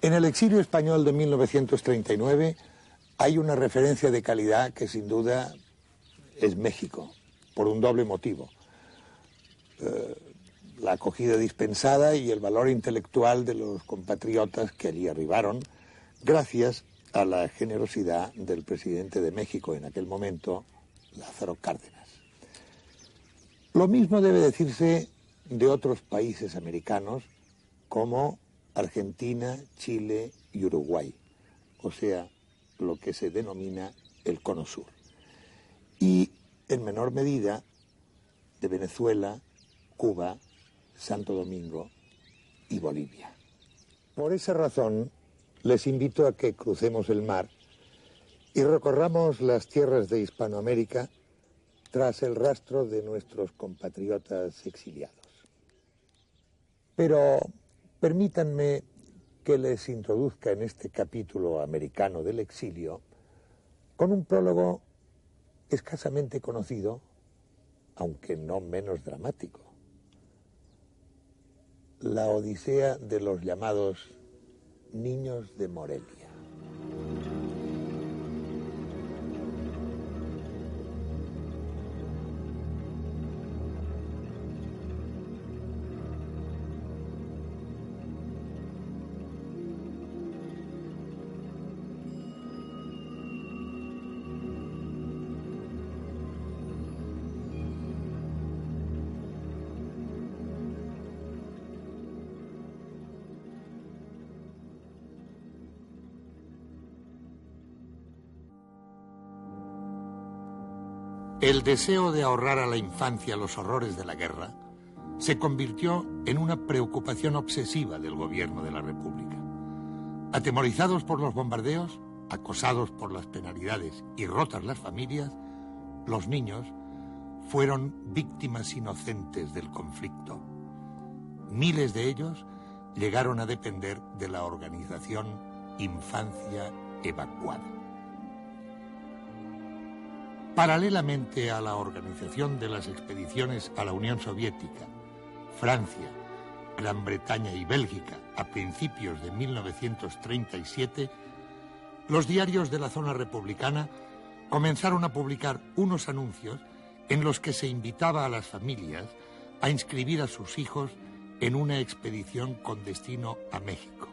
En el exilio español de 1939 hay una referencia de calidad que sin duda es México, por un doble motivo. La acogida dispensada y el valor intelectual de los compatriotas que allí arribaron, gracias a la generosidad del presidente de México en aquel momento, Lázaro Cárdenas. Lo mismo debe decirse de otros países americanos como Argentina, Chile y Uruguay, o sea, lo que se denomina el Cono Sur. Y en menor medida de Venezuela, Cuba, Santo Domingo y Bolivia. Por esa razón, les invito a que crucemos el mar y recorramos las tierras de Hispanoamérica tras el rastro de nuestros compatriotas exiliados. Pero permítanme que les introduzca en este capítulo americano del exilio con un prólogo escasamente conocido, aunque no menos dramático. La odisea de los llamados niños de Morelia. El deseo de ahorrar a la infancia los horrores de la guerra se convirtió en una preocupación obsesiva del gobierno de la República. Atemorizados por los bombardeos, acosados por las penalidades y rotas las familias, los niños fueron víctimas inocentes del conflicto. Miles de ellos llegaron a depender de la organización Infancia Evacuada. Paralelamente a la organización de las expediciones a la Unión Soviética, Francia, Gran Bretaña y Bélgica a principios de 1937, los diarios de la zona republicana comenzaron a publicar unos anuncios en los que se invitaba a las familias a inscribir a sus hijos en una expedición con destino a México.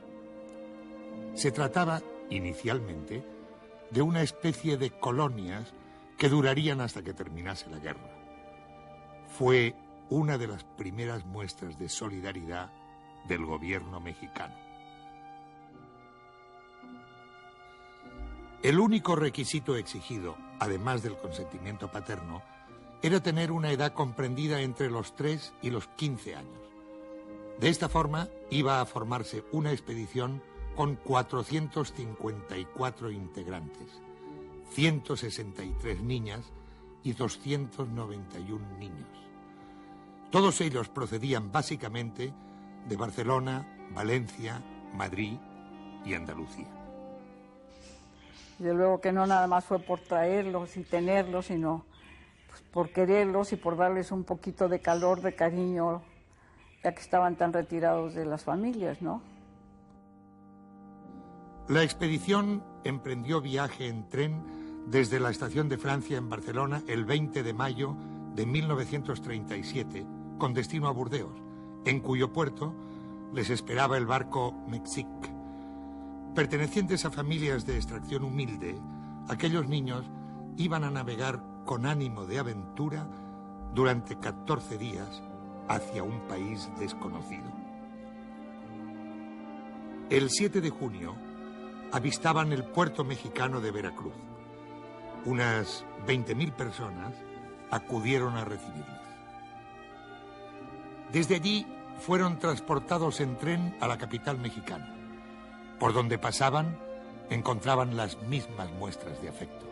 Se trataba, inicialmente, de una especie de colonias que durarían hasta que terminase la guerra. Fue una de las primeras muestras de solidaridad del gobierno mexicano. El único requisito exigido, además del consentimiento paterno, era tener una edad comprendida entre los 3 y los 15 años. De esta forma iba a formarse una expedición con 454 integrantes, 163 niñas y 291 niños. Todos ellos procedían básicamente de Barcelona, Valencia, Madrid y Andalucía. Desde luego que no nada más fue por traerlos y tenerlos, sino pues, por quererlos y por darles un poquito de calor, de cariño, ya que estaban tan retirados de las familias, ¿no? La expedición emprendió viaje en tren desde la estación de Francia en Barcelona el 20 de mayo de 1937, con destino a Burdeos, en cuyo puerto les esperaba el barco Mexic. Pertenecientes a familias de extracción humilde, aquellos niños iban a navegar con ánimo de aventura durante 14 días hacia un país desconocido. El 7 de junio avistaban el puerto mexicano de Veracruz. Unas 20.000 personas acudieron a recibirles. Desde allí fueron transportados en tren a la capital mexicana. Por donde pasaban, encontraban las mismas muestras de afecto.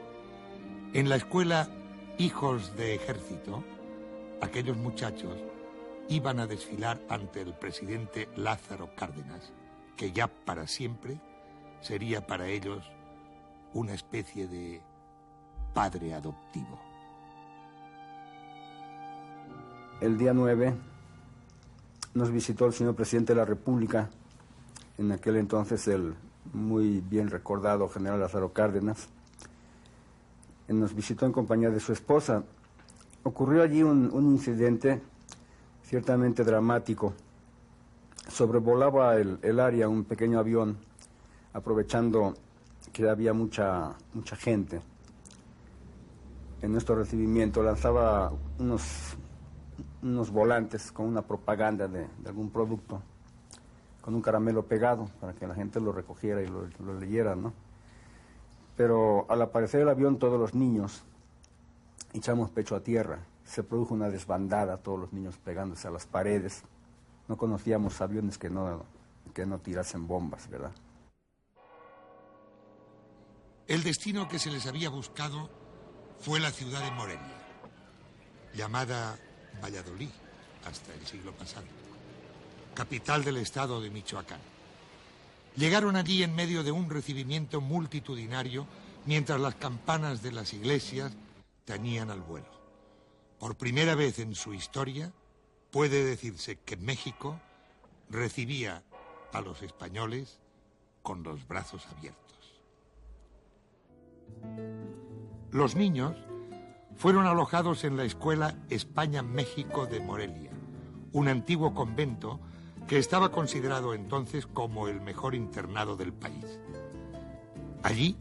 En la escuela Hijos de Ejército, aquellos muchachos iban a desfilar ante el presidente Lázaro Cárdenas, que ya para siempre sería para ellos una especie de padre adoptivo. El día 9 nos visitó el señor presidente de la República en aquel entonces el muy bien recordado general Lázaro Cárdenas, nos visitó en compañía de su esposa. Ocurrió allí un incidente ciertamente dramático. Sobrevolaba el área un pequeño avión, aprovechando que había mucha gente. En nuestro recibimiento lanzaba unos volantes con una propaganda de algún producto, con un caramelo pegado para que la gente lo recogiera y lo leyera, ¿no? Pero al aparecer el avión, todos los niños echamos pecho a tierra. Se produjo una desbandada, todos los niños pegándose a las paredes. No conocíamos aviones que no tirasen bombas, ¿verdad? El destino que se les había buscado fue la ciudad de Morelia, llamada Valladolid hasta el siglo pasado, capital del estado de Michoacán. Llegaron allí en medio de un recibimiento multitudinario mientras las campanas de las iglesias tañían al vuelo. Por primera vez en su historia puede decirse que México recibía a los españoles con los brazos abiertos. Los niños fueron alojados en la escuela España-México de Morelia, un antiguo convento que estaba considerado entonces como el mejor internado del país. Allí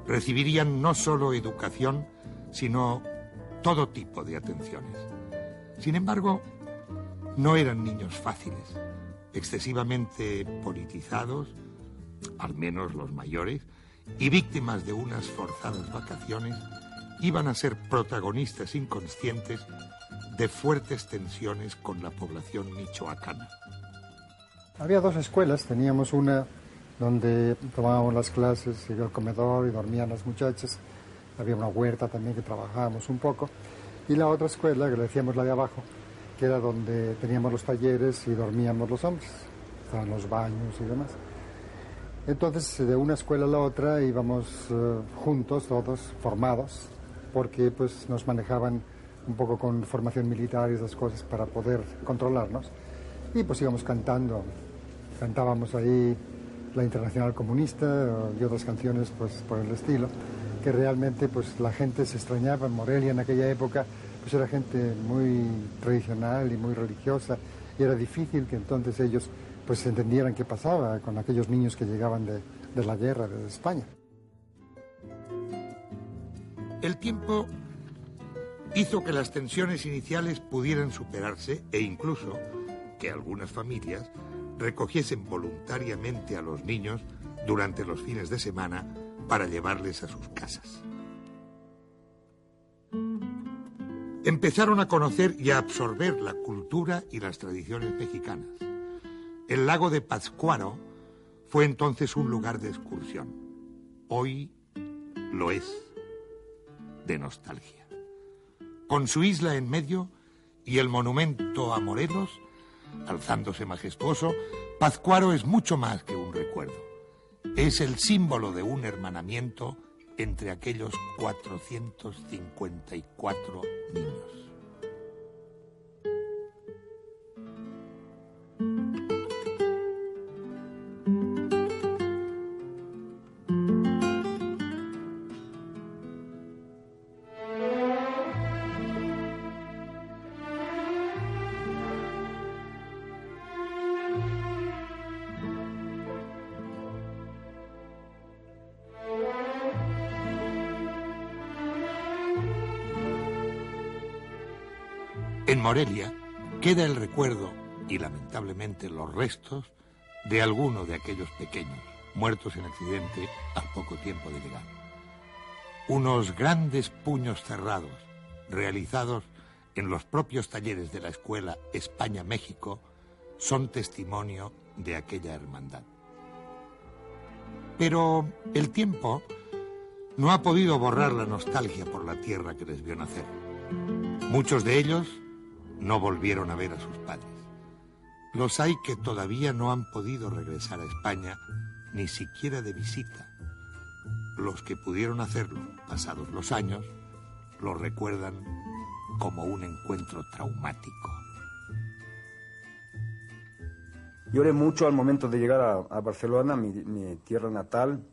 recibirían no solo educación, sino todo tipo de atenciones. Sin embargo, no eran niños fáciles, excesivamente politizados, al menos los mayores, y víctimas de unas forzadas vacaciones, iban a ser protagonistas inconscientes de fuertes tensiones con la población michoacana. Había dos escuelas, teníamos una donde tomábamos las clases, iba al comedor y dormían las muchachas, había una huerta también que trabajábamos un poco, y la otra escuela, que le decíamos la de abajo, que era donde teníamos los talleres y dormíamos los hombres, estaban los baños y demás. Entonces, de una escuela a la otra íbamos juntos, todos formados, porque pues nos manejaban un poco con formación militar y esas cosas para poder controlarnos. Y pues íbamos cantábamos ahí la Internacional Comunista y otras canciones pues por el estilo, que realmente pues la gente se extrañaba. En Morelia en aquella época pues era gente muy tradicional y muy religiosa, y era difícil que entonces ellos pues entendieran qué pasaba con aquellos niños que llegaban de la guerra de España. El tiempo hizo que las tensiones iniciales pudieran superarse e incluso que algunas familias recogiesen voluntariamente a los niños durante los fines de semana para llevarles a sus casas. Empezaron a conocer y a absorber la cultura y las tradiciones mexicanas. El lago de Pátzcuaro fue entonces un lugar de excursión. Hoy lo es, de nostalgia. Con su isla en medio y el monumento a Morelos, alzándose majestuoso, Pátzcuaro es mucho más que un recuerdo. Es el símbolo de un hermanamiento entre aquellos 454 niños. En Morelia queda el recuerdo y lamentablemente los restos de alguno de aquellos pequeños muertos en accidente al poco tiempo de llegar. Unos grandes puños cerrados realizados en los propios talleres de la escuela España-México son testimonio de aquella hermandad. Pero el tiempo no ha podido borrar la nostalgia por la tierra que les vio nacer. Muchos de ellos no volvieron a ver a sus padres. Los hay que todavía no han podido regresar a España, ni siquiera de visita. Los que pudieron hacerlo, pasados los años, lo recuerdan como un encuentro traumático. Lloré mucho al momento de llegar a Barcelona, mi tierra natal,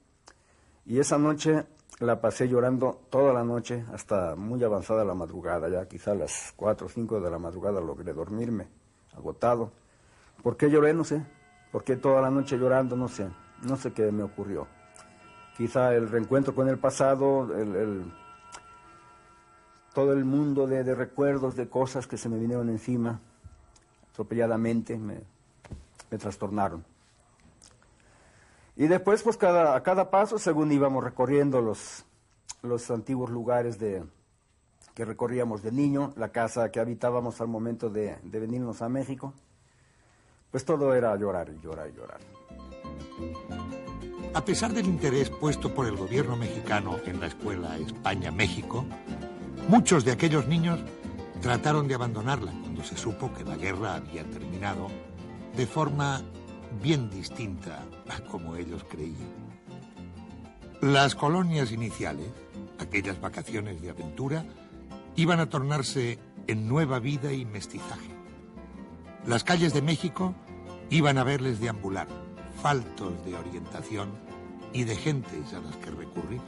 y esa noche la pasé llorando toda la noche hasta muy avanzada la madrugada, ya quizá a las 4 o 5 de la madrugada logré dormirme, agotado. ¿Por qué lloré? No sé. ¿Por qué toda la noche llorando? No sé. No sé qué me ocurrió. Quizá el reencuentro con el pasado, todo el mundo de recuerdos, de cosas que se me vinieron encima, atropelladamente, me trastornaron. Y después, pues a cada paso, según íbamos recorriendo los antiguos lugares que recorríamos de niño, la casa que habitábamos al momento de venirnos a México, pues todo era llorar y llorar y llorar. A pesar del interés puesto por el gobierno mexicano en la escuela España-México, muchos de aquellos niños trataron de abandonarla cuando se supo que la guerra había terminado de forma bien distinta a como ellos creían. Las colonias iniciales, aquellas vacaciones de aventura, iban a tornarse en nueva vida y mestizaje. Las calles de México iban a verles deambular, faltos de orientación y de gentes a las que recurrir.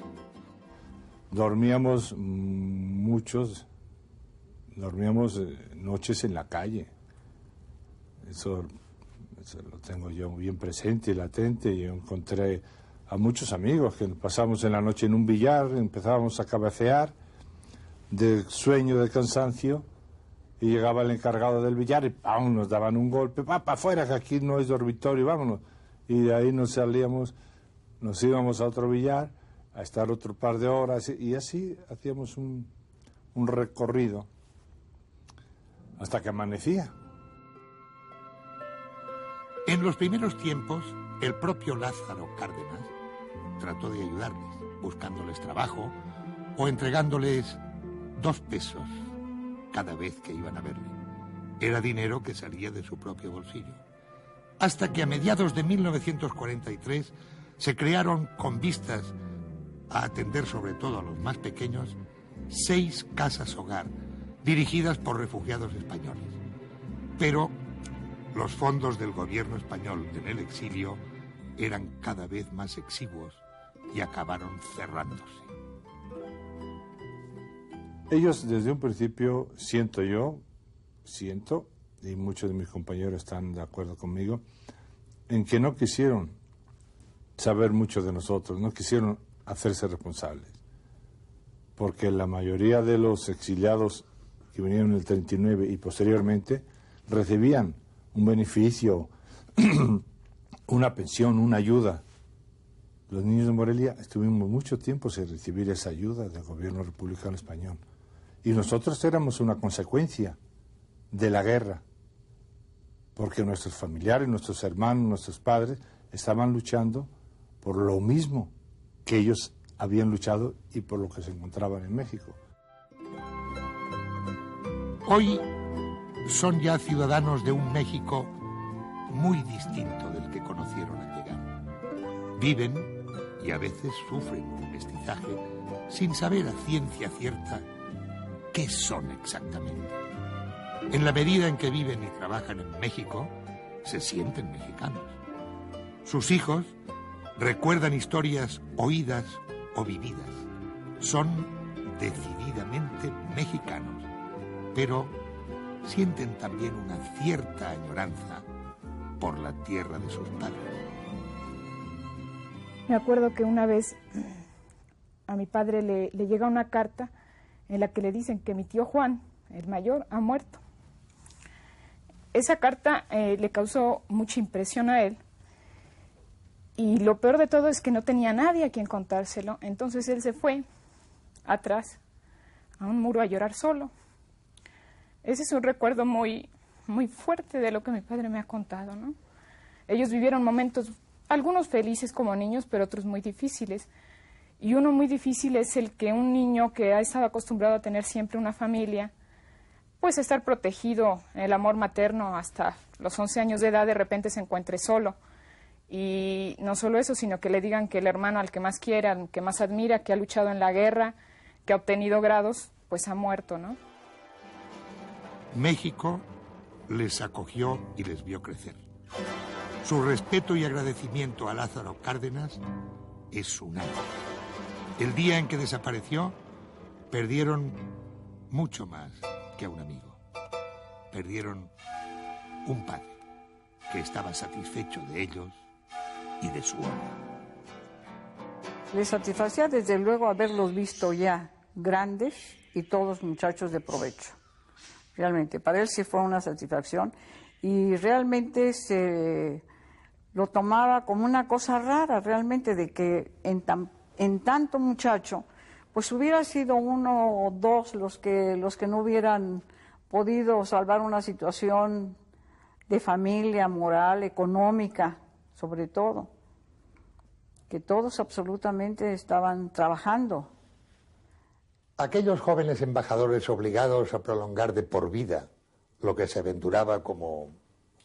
Dormíamos noches en la calle. Eso lo tengo yo bien presente y latente. Yo encontré a muchos amigos que pasamos en la noche en un billar, empezábamos a cabecear de sueño, de cansancio, y llegaba el encargado del billar y ¡pam!, nos daban un golpe, ¡va para afuera, que aquí no es dormitorio, vámonos! Y de ahí nos salíamos, nos íbamos a otro billar a estar otro par de horas, y así hacíamos un recorrido hasta que amanecía. En los primeros tiempos, el propio Lázaro Cárdenas trató de ayudarles, buscándoles trabajo o entregándoles 2 pesos cada vez que iban a verle. Era dinero que salía de su propio bolsillo. Hasta que a mediados de 1943 se crearon, con vistas a atender sobre todo a los más pequeños, 6 casas hogar dirigidas por refugiados españoles. Pero los fondos del gobierno español en el exilio eran cada vez más exiguos y acabaron cerrándose. Ellos desde un principio, siento, y muchos de mis compañeros están de acuerdo conmigo, en que no quisieron saber mucho de nosotros, no quisieron hacerse responsables. Porque la mayoría de los exiliados que vinieron en el 39 y posteriormente recibían un beneficio, una pensión, una ayuda. Los niños de Morelia estuvimos mucho tiempo sin recibir esa ayuda del gobierno republicano español. Y nosotros éramos una consecuencia de la guerra, porque nuestros familiares, nuestros hermanos, nuestros padres estaban luchando por lo mismo que ellos habían luchado y por lo que se encontraban en México. Hoy son ya ciudadanos de un México muy distinto del que conocieron al llegar. Viven y a veces sufren de mestizaje sin saber a ciencia cierta qué son exactamente. En la medida en que viven y trabajan en México, se sienten mexicanos. Sus hijos recuerdan historias oídas o vividas. Son decididamente mexicanos, pero sienten también una cierta añoranza por la tierra de sus padres. Me acuerdo que una vez a mi padre le llega una carta en la que le dicen que mi tío Juan, el mayor, ha muerto. Esa carta le causó mucha impresión a él, y lo peor de todo es que no tenía nadie a quien contárselo. Entonces él se fue atrás a un muro a llorar solo. Ese es un recuerdo muy, muy fuerte de lo que mi padre me ha contado, ¿no? Ellos vivieron momentos, algunos felices como niños, pero otros muy difíciles. Y uno muy difícil es el que un niño que ha estado acostumbrado a tener siempre una familia, pues estar protegido en el amor materno hasta los 11 años de edad, de repente se encuentre solo. Y no solo eso, sino que le digan que el hermano al que más quiere, al que más admira, que ha luchado en la guerra, que ha obtenido grados, pues ha muerto, ¿no? México les acogió y les vio crecer. Su respeto y agradecimiento a Lázaro Cárdenas es unánime. El día en que desapareció, perdieron mucho más que a un amigo. Perdieron un padre que estaba satisfecho de ellos y de su obra. Le satisfacía desde luego haberlos visto ya grandes y todos muchachos de provecho. Realmente, para él sí fue una satisfacción y realmente se lo tomaba como una cosa rara, realmente, de que en tanto muchacho, pues hubiera sido uno o dos los que no hubieran podido salvar una situación de familia, moral, económica, sobre todo, que todos absolutamente estaban trabajando. Aquellos jóvenes embajadores obligados a prolongar de por vida lo que se aventuraba como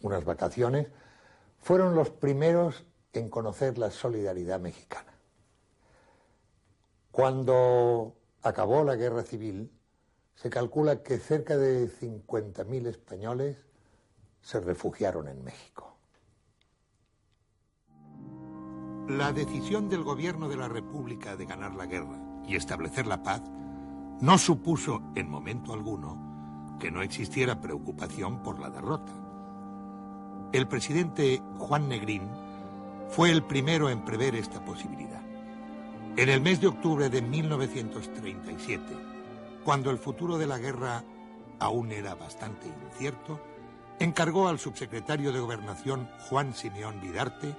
unas vacaciones, fueron los primeros en conocer la solidaridad mexicana. Cuando acabó la guerra civil, se calcula que cerca de 50.000 españoles se refugiaron en México. La decisión del gobierno de la República de ganar la guerra y establecer la paz no supuso en momento alguno que no existiera preocupación por la derrota. El presidente Juan Negrín fue el primero en prever esta posibilidad. En el mes de octubre de 1937, cuando el futuro de la guerra aún era bastante incierto, encargó al subsecretario de Gobernación Juan Simeón Vidarte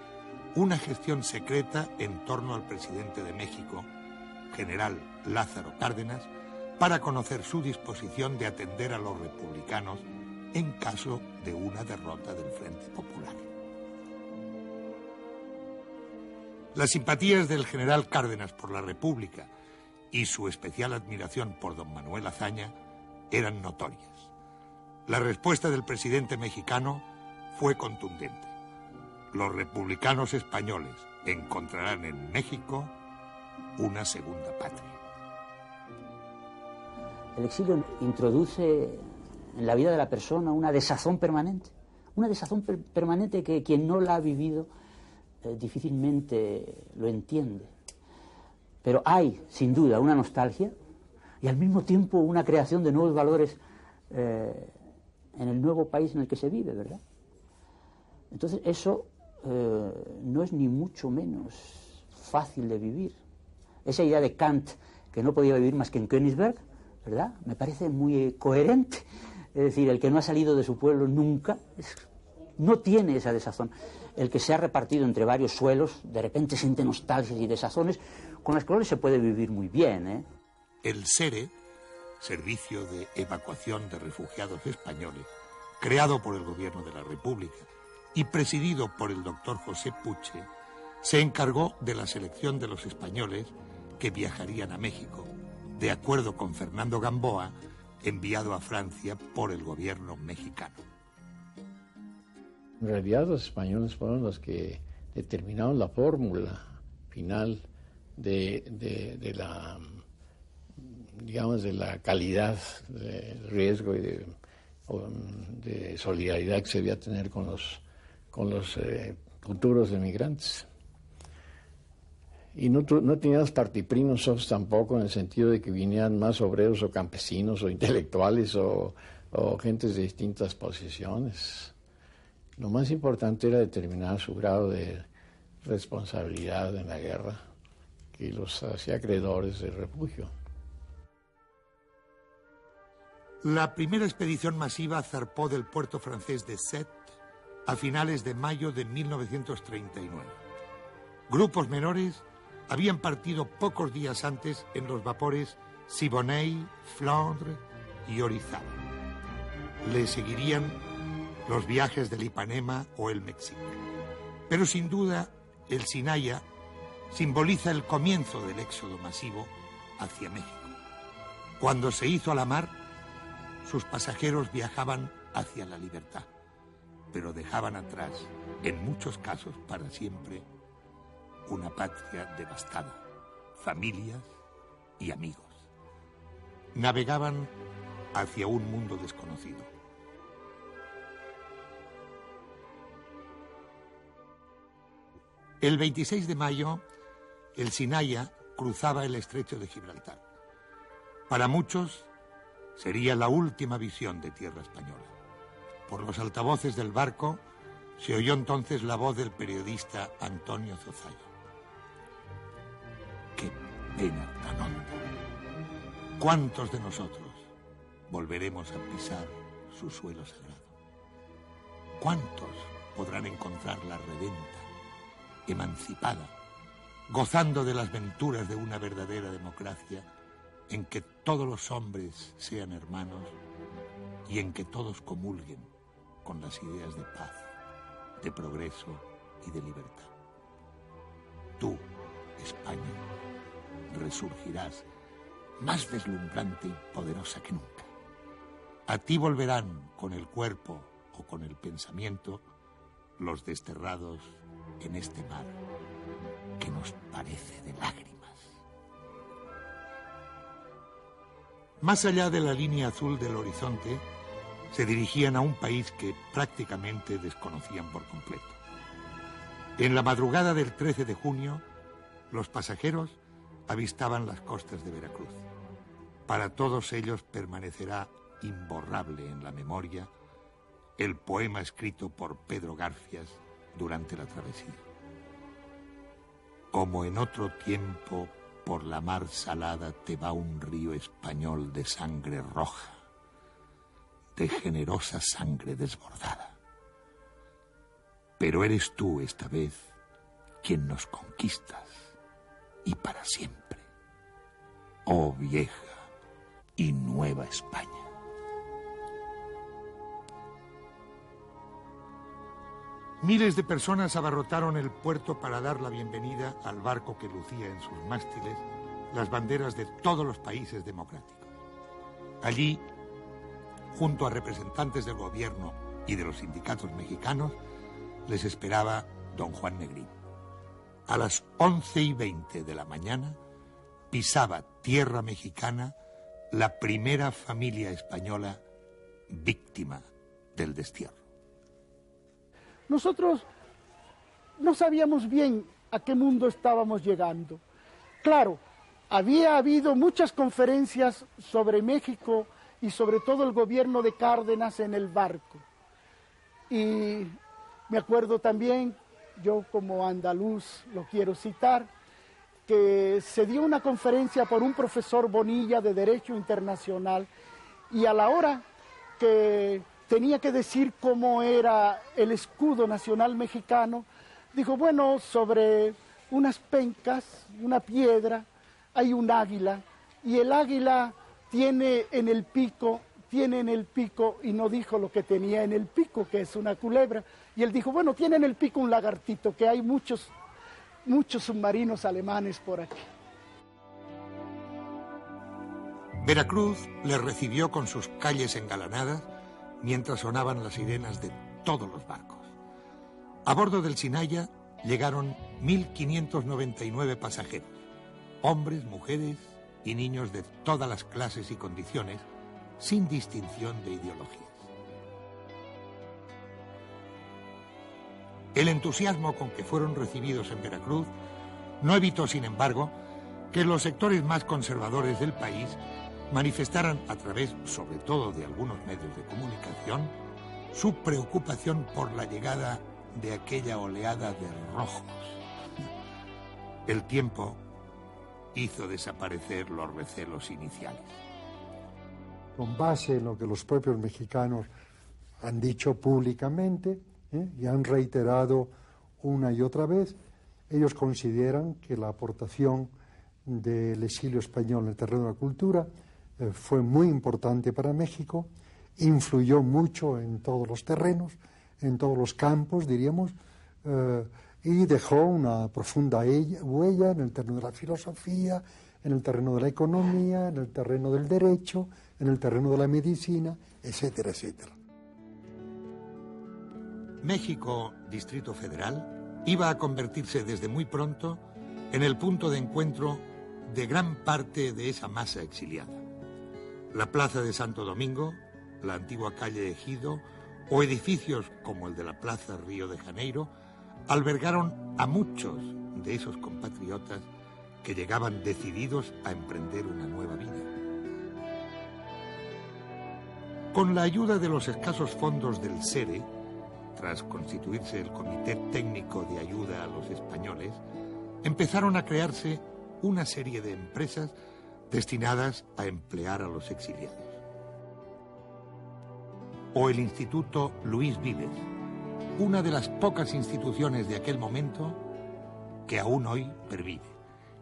una gestión secreta en torno al presidente de México, general Lázaro Cárdenas, para conocer su disposición de atender a los republicanos en caso de una derrota del Frente Popular. Las simpatías del general Cárdenas por la República y su especial admiración por don Manuel Azaña eran notorias. La respuesta del presidente mexicano fue contundente. Los republicanos españoles encontrarán en México una segunda patria. El exilio introduce en la vida de la persona una desazón permanente que quien no la ha vivido difícilmente lo entiende. Pero hay, sin duda, una nostalgia y al mismo tiempo una creación de nuevos valores en el nuevo país en el que se vive, ¿verdad? Entonces eso no es ni mucho menos fácil de vivir. Esa idea de Kant, que no podía vivir más que en Königsberg, ¿verdad?, me parece muy coherente. Es decir, el que no ha salido de su pueblo nunca no tiene esa desazón. El que se ha repartido entre varios suelos de repente siente nostalgias y desazones con las cuales se puede vivir muy bien, ¿eh? El SERE, Servicio de Evacuación de Refugiados Españoles, creado por el Gobierno de la República y presidido por el doctor José Puche, se encargó de la selección de los españoles que viajarían a México, de acuerdo con Fernando Gamboa, enviado a Francia por el gobierno mexicano. En realidad los españoles fueron los que determinaron la fórmula final de la, digamos, de la calidad de riesgo y de solidaridad que se debía tener con los futuros emigrantes. Y no teníamos partiprinos tampoco, en el sentido de que vinieran más obreros o campesinos o intelectuales o gentes de distintas posiciones. Lo más importante era determinar su grado de responsabilidad en la guerra, que los hacía acreedores de refugio. La primera expedición masiva zarpó del puerto francés de Sète a finales de mayo de 1939. Grupos menores habían partido pocos días antes en los vapores Siboney, Flandre y Orizaba. Le seguirían los viajes del Ipanema o el México. Pero sin duda, el Sinaya simboliza el comienzo del éxodo masivo hacia México. Cuando se hizo a la mar, sus pasajeros viajaban hacia la libertad, pero dejaban atrás, en muchos casos para siempre, una patria devastada, familias y amigos. Navegaban hacia un mundo desconocido. El 26 de mayo, el Sinaya cruzaba el estrecho de Gibraltar. Para muchos, sería la última visión de tierra española. Por los altavoces del barco se oyó entonces la voz del periodista Antonio Zozaya. ¡Qué pena tan honda! ¿Cuántos de nosotros volveremos a pisar su suelo sagrado? ¿Cuántos podrán encontrar la redenta, emancipada, gozando de las venturas de una verdadera democracia en que todos los hombres sean hermanos y en que todos comulguen con las ideas de paz, de progreso y de libertad? Tú, España, resurgirás más deslumbrante y poderosa que nunca. A ti volverán con el cuerpo o con el pensamiento los desterrados en este mar que nos parece de lágrimas. Más allá de la línea azul del horizonte, se dirigían a un país que prácticamente desconocían por completo. En la madrugada del 13 de junio, los pasajeros avistaban las costas de Veracruz. Para todos ellos permanecerá imborrable en la memoria el poema escrito por Pedro Garfias durante la travesía. Como en otro tiempo, por la mar salada te va un río español de sangre roja, de generosa sangre desbordada. Pero eres tú esta vez quien nos conquistas, y para siempre, oh vieja y nueva España. Miles de personas abarrotaron el puerto para dar la bienvenida al barco que lucía en sus mástiles las banderas de todos los países democráticos. Allí, junto a representantes del gobierno y de los sindicatos mexicanos, les esperaba don Juan Negrín. A las 11:20 de la mañana pisaba tierra mexicana la primera familia española víctima del destierro. Nosotros no sabíamos bien a qué mundo estábamos llegando. Claro, había habido muchas conferencias sobre México y sobre todo el gobierno de Cárdenas en el barco. Y me acuerdo también, yo como andaluz lo quiero citar, que se dio una conferencia por un profesor Bonilla de Derecho Internacional, y a la hora que tenía que decir cómo era el escudo nacional mexicano, dijo, bueno, sobre unas pencas, una piedra, hay un águila, y el águila tiene en el pico, y no dijo lo que tenía en el pico, que es una culebra, y él dijo, bueno, tiene en el pico un lagartito, que hay muchos submarinos alemanes por aquí. Veracruz les recibió con sus calles engalanadas mientras sonaban las sirenas de todos los barcos. A bordo del Sinaya llegaron 1.599 pasajeros, hombres, mujeres y niños de todas las clases y condiciones, sin distinción de ideologías. El entusiasmo con que fueron recibidos en Veracruz no evitó, sin embargo, que los sectores más conservadores del país manifestaran, a través sobre todo de algunos medios de comunicación, su preocupación por la llegada de aquella oleada de rojos. El tiempo hizo desaparecer los recelos iniciales. Con base en lo que los propios mexicanos han dicho públicamente y han reiterado una y otra vez, ellos consideran que la aportación del exilio español en el terreno de la cultura fue muy importante para México, influyó mucho en todos los terrenos, en todos los campos, diríamos, y dejó una profunda huella en el terreno de la filosofía, en el terreno de la economía, en el terreno del derecho, en el terreno de la medicina, etcétera, etcétera. México, Distrito Federal, iba a convertirse desde muy pronto en el punto de encuentro de gran parte de esa masa exiliada. La Plaza de Santo Domingo, la antigua calle Ejido o edificios como el de la Plaza Río de Janeiro albergaron a muchos de esos compatriotas que llegaban decididos a emprender una nueva vida. Con la ayuda de los escasos fondos del SERE, tras constituirse el Comité Técnico de Ayuda a los Españoles, empezaron a crearse una serie de empresas destinadas a emplear a los exiliados. O el Instituto Luis Vives, una de las pocas instituciones de aquel momento que aún hoy pervive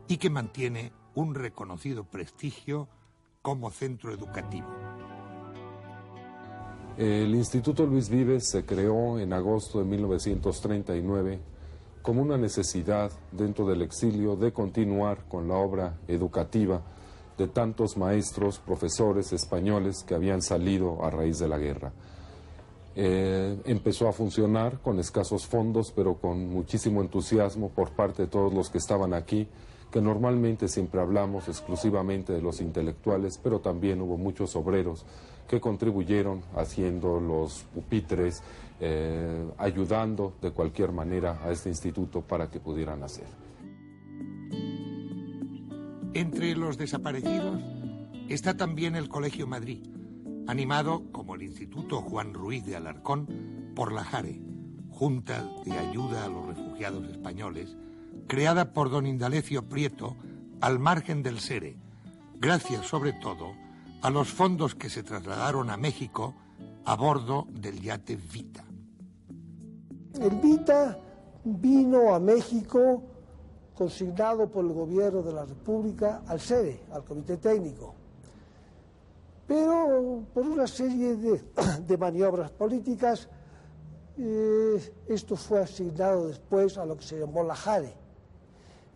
y que mantiene un reconocido prestigio como centro educativo. El Instituto Luis Vives se creó en agosto de 1939 como una necesidad dentro del exilio de continuar con la obra educativa de tantos maestros, profesores españoles que habían salido a raíz de la guerra. Empezó a funcionar con escasos fondos, pero con muchísimo entusiasmo por parte de todos los que estaban aquí, que normalmente siempre hablamos exclusivamente de los intelectuales, pero también hubo muchos obreros que contribuyeron haciendo los pupitres, ayudando de cualquier manera a este instituto para que pudieran hacer. Entre los desaparecidos está también el Colegio Madrid, animado, como el Instituto Juan Ruiz de Alarcón, por la JARE, Junta de Ayuda a los Refugiados Españoles, creada por don Indalecio Prieto al margen del SERE, gracias sobre todo a los fondos que se trasladaron a México a bordo del yate Vita. El Vita vino a México consignado por el gobierno de la República al SERE, al Comité Técnico. Pero por una serie de maniobras políticas, esto fue asignado después a lo que se llamó la JARE.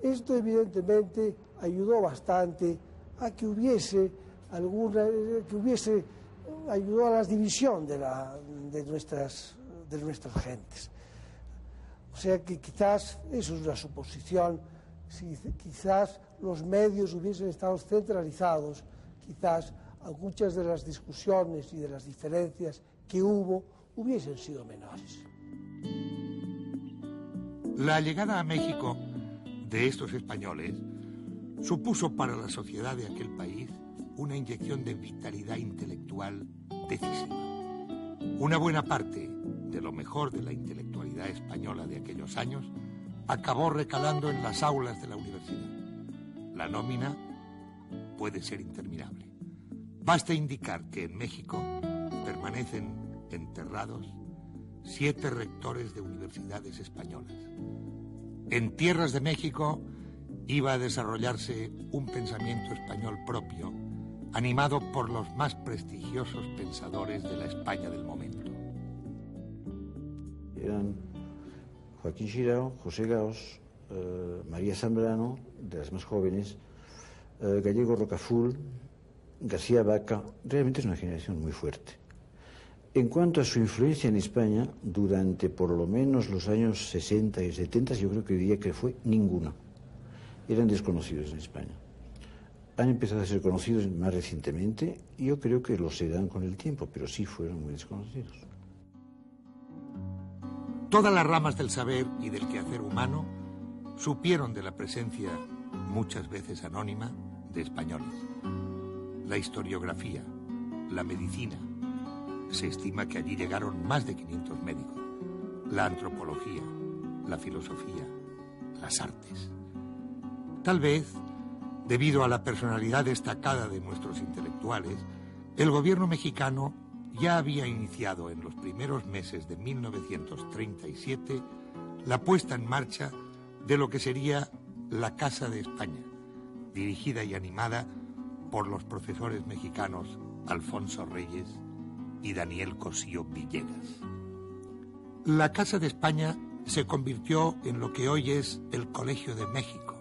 Esto evidentemente ayudó bastante a que hubiese ayudó a la división de nuestras gentes. O sea que quizás, eso es una suposición, si quizás los medios hubiesen estado centralizados, quizás muchas de las discusiones y de las diferencias que hubiesen sido menores. La llegada a México de estos españoles supuso para la sociedad de aquel país una inyección de vitalidad intelectual decisiva. Una buena parte de lo mejor de la intelectualidad española de aquellos años acabó recalando en las aulas de la universidad. La nómina puede ser interminable. Basta indicar que en México permanecen enterrados 7 rectores de universidades españolas. En tierras de México iba a desarrollarse un pensamiento español propio, animado por los más prestigiosos pensadores de la España del momento. Eran Joaquín Xirao, José Gaos, María Zambrano, de las más jóvenes, Gallego Rocafull, García Vaca. Realmente es una generación muy fuerte. En cuanto a su influencia en España, durante por lo menos los años 60 y 70, yo creo que diría que fue ninguna. Eran desconocidos en España. Han empezado a ser conocidos más recientemente y yo creo que lo serán con el tiempo, pero sí fueron muy desconocidos. Todas las ramas del saber y del quehacer humano supieron de la presencia, muchas veces anónima, de españoles. La historiografía, la medicina. Se estima que allí llegaron más de 500 médicos. La antropología, la filosofía, las artes. Tal vez, debido a la personalidad destacada de nuestros intelectuales, el gobierno mexicano ya había iniciado en los primeros meses de 1937 la puesta en marcha de lo que sería la Casa de España, dirigida y animada por los profesores mexicanos Alfonso Reyes y Daniel Cosío Villegas. La Casa de España se convirtió en lo que hoy es el Colegio de México,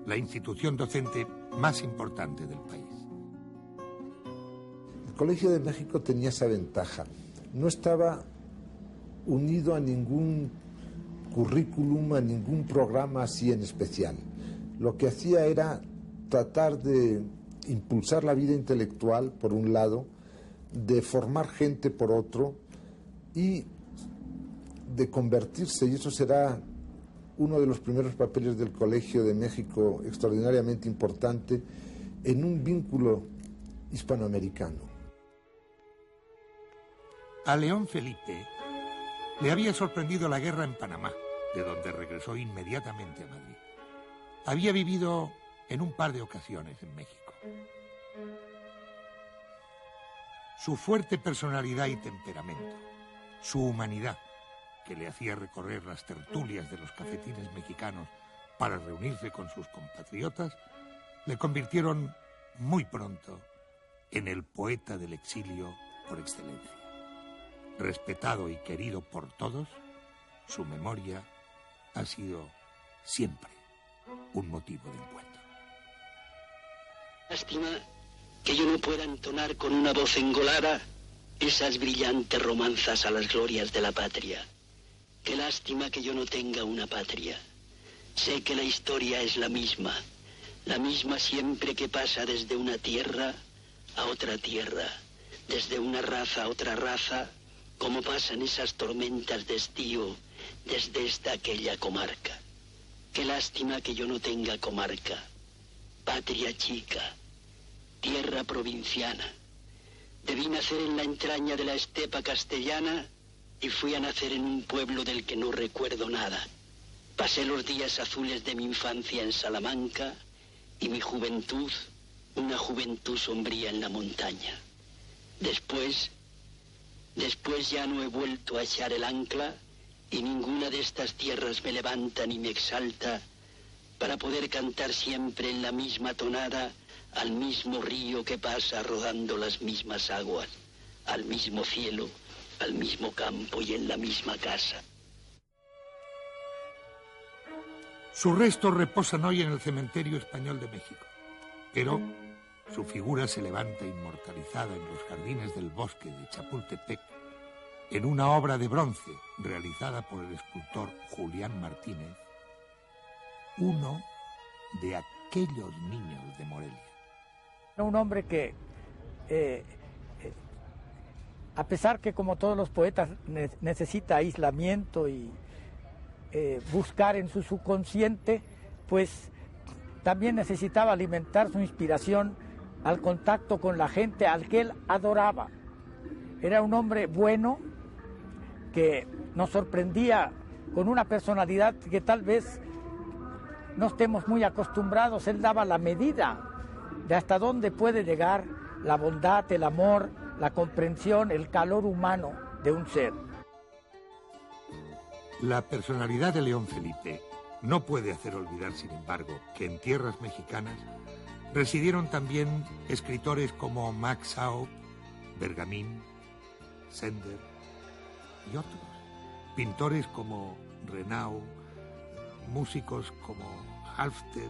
la institución docente más importante del país. El Colegio de México tenía esa ventaja. No estaba unido a ningún currículum, a ningún programa así en especial. Lo que hacía era tratar de impulsar la vida intelectual, por un lado, de formar gente por otro y de convertirse, y eso será uno de los primeros papeles del Colegio de México extraordinariamente importante en un vínculo hispanoamericano. A León Felipe le había sorprendido la guerra en Panamá, de donde regresó inmediatamente a Madrid. Había vivido en un par de ocasiones en México. Su fuerte personalidad y temperamento, su humanidad, que le hacía recorrer las tertulias de los cafetines mexicanos para reunirse con sus compatriotas, le convirtieron muy pronto en el poeta del exilio por excelencia. Respetado y querido por todos, su memoria ha sido siempre un motivo de encuentro. Lástima que yo no pueda entonar con una voz engolada esas brillantes romanzas a las glorias de la patria. Qué lástima que yo no tenga una patria. Sé que la historia es la misma siempre que pasa desde una tierra a otra tierra, desde una raza a otra raza, como pasan esas tormentas de estío desde esta aquella comarca. Qué lástima que yo no tenga comarca, patria chica, tierra provinciana. Debí nacer en la entraña de la estepa castellana y fui a nacer en un pueblo del que no recuerdo nada. Pasé los días azules de mi infancia en Salamanca y mi juventud, una juventud sombría en la montaña. Después ya no he vuelto a echar el ancla y ninguna de estas tierras me levanta ni me exalta para poder cantar siempre en la misma tonada al mismo río que pasa rodando las mismas aguas, al mismo cielo, al mismo campo y en la misma casa. Sus restos reposan hoy en el Cementerio Español de México, pero su figura se levanta inmortalizada en los jardines del bosque de Chapultepec, en una obra de bronce realizada por el escultor Julián Martínez, uno de aquellos niños de Morelia. Un hombre que, a pesar que como todos los poetas necesita aislamiento y buscar en su subconsciente, pues también necesitaba alimentar su inspiración al contacto con la gente al que él adoraba. Era un hombre bueno que nos sorprendía con una personalidad que tal vez no estemos muy acostumbrados. Él daba la medida de hasta dónde puede llegar la bondad, el amor, la comprensión, el calor humano de un ser. La personalidad de León Felipe no puede hacer olvidar, sin embargo, que en tierras mexicanas residieron también escritores como Max Schaub, Bergamín, Sender y otros, pintores como Renau, músicos como Halfter